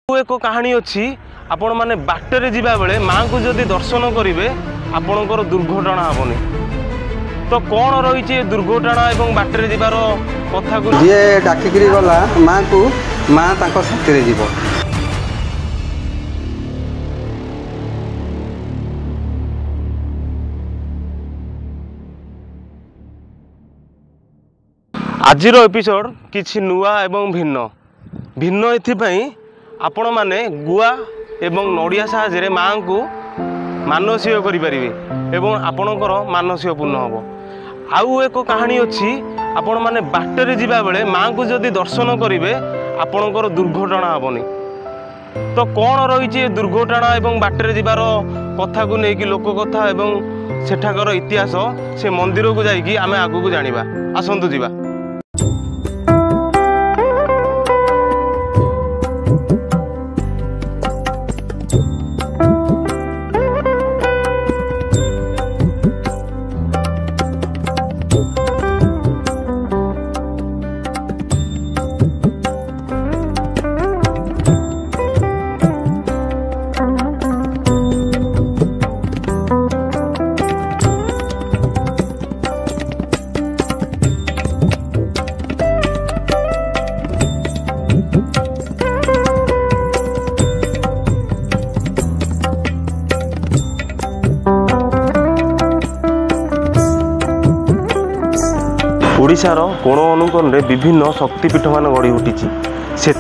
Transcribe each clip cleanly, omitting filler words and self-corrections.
एक कहानी अच्छी आपण मैंने बाटर जीवा बेले माँ को जदि दर्शन करेंगे आपणकर दुर्घटना हेनी। तो कौन रही दुर्घटना एवं बाटर जीवार कथा को जी डाकिकी गला माँ को माँ तांको साथी जीव। आजिर एपिसोड किछि नुआ एवं भिन्न भिन्न एथिपाई आपण माने गुआ एवं नड़िया साहाय्य माँ को मानसिक करें एवं आपणकर मानसिक पूर्ण हम। आउ एक कहानी अच्छी आपण माने बाटर जीवा बेले माँ को जदि दर्शन करेंगे आपणकर दुर्घटना हेनी। तो कौन रही दुर्घटना एवं बाटर जीवार कथा को लेकिन लोक कथा एवं सेठाकर इतिहास से मंदिर को जाइकी आमे आगु को जानिबा। आसंतु जीवा। ओडिशार कोण अनुकोण विभिन्न शक्तिपीठ मान गढ़ी उठी से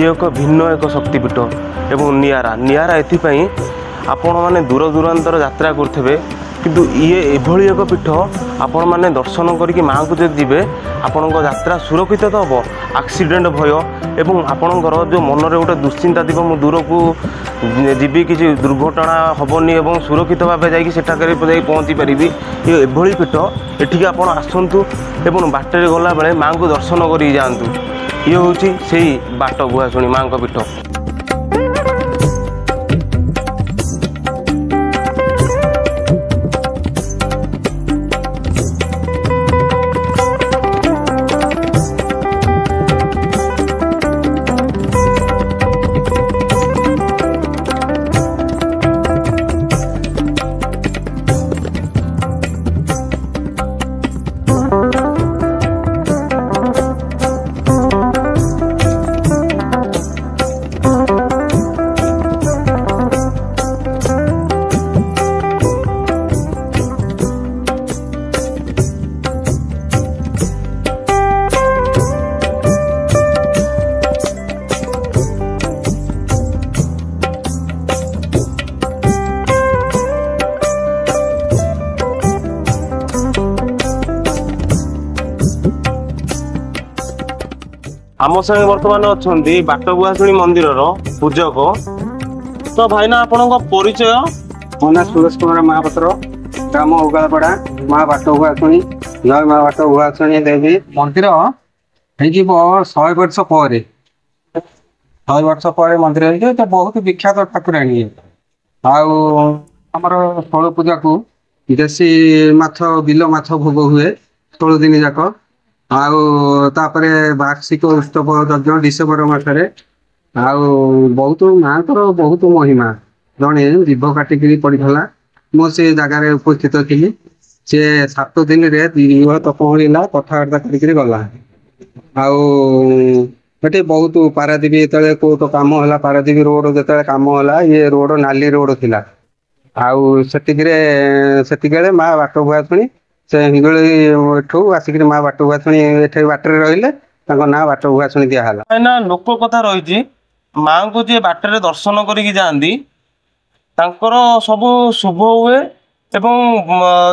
एक भिन्न एक शक्तिपीठ एवं नियारा नियारा एथिपाई आपण माने दूर दूरांतर यात्रा करुथे किंतु ये एभली एक पीठ आपण माने दर्शन करके माँ को जब जीवे आपण यात्रा सुरक्षित तो हम एक्सीडेंट भय एवं आपणकर जो मन में गोटे दुश्चिंता थी मु दूर को जीवी किसी दुर्घटना हेनी और सुरक्षित भाव जाकि पहुँची पारि ये एभली पीठ एठिक आपण आसतु एवं बाटर गला बेले माँ को दर्शन कर जातु। ये हूँ से बाट गुआशुणी माँ को पीठ। आम संगे बर्तमान अच्छा बाट गुआशुणी मंदिर पूजक। तो भाईना आपण परिचय? मो ना सुरेश कुमार महापात्र, ग्राम उगाड़पड़ा, माँ बाट गुआशुणी, जय माँ बाट गुआशुणी देवी मंदिर हो 100 वर्ष पर 100 वर्ष पर मंदिर तो बहुत विख्यात ठाकुराणी है। आमर षोल पूजा को देशी माछ बिल माछ भोग हुए 16 दिन जाक। आउे वार्षिक उत्सव यज्ञ डिसेम्बर मसरे बहुत माँ को बहुत महिमा जड़े जीव काटिक पड़ा मुझे जगार उपस्थित थी सी 7 दिन तपहला कथबार्ता करगला आटे बहुत पारादीप जो कोर्ट कम है पारादीप रोड जो कम है ये रोड नाली रोड थिला से माँ बाट गुआशुणी से हिंगुली आसिक माँ बाट गुआशुणी ये बाटर रही ना बाट गुआशुणी दिहला ना लोक कथा रही माँ को जी बाटर दर्शन करके जाती सब शुभ हुए एवं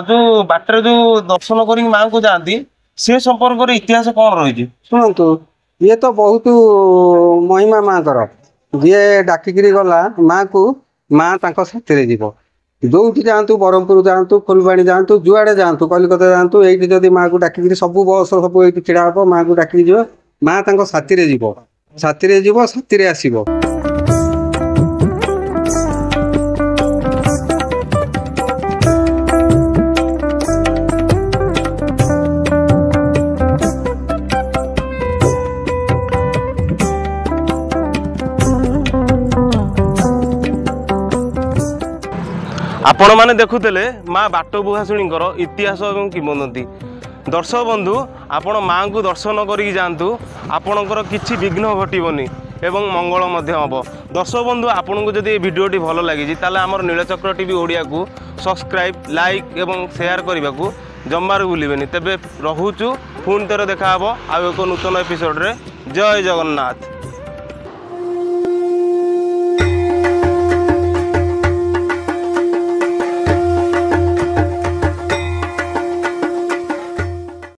जो बाटर जो दर्शन कर माँ को जाती से संपर्क इतिहास कौन रही? शुणु ये तो बहुत महिमा माँ कर जी डाकिकी गला माँ को माँ तांको साथी जीव जो जातु ब्रह्मपुर जातु फुलवाणी जातु जुआड़े जातु कलिकता जातु ये जब माँ को डाकिकी सब बस सब ये छिड़ा हम माँ को डाकिकी जीव माँ तांको साथी जीव साथी आसब। आपण मैंने देखुले माँ बाटबुहाशुणीकर इतिहास और किंवदंती। दर्शक बंधु आपण माँ को दर्शन करी जातु आपणकर किसी विघ्न घटबनी एवं मंगल हम। दर्शक बंधु आपन को जब ये भिडियोटी भल लगी आमर नीलचक्र टीवी ओडिया को सब्सक्राइब लाइक एवं शेयर करने को जमार भूलें। तेबे रोचु पुणी थर देखा आउ एक नूतन एपिसोड रे। जय जगन्नाथ।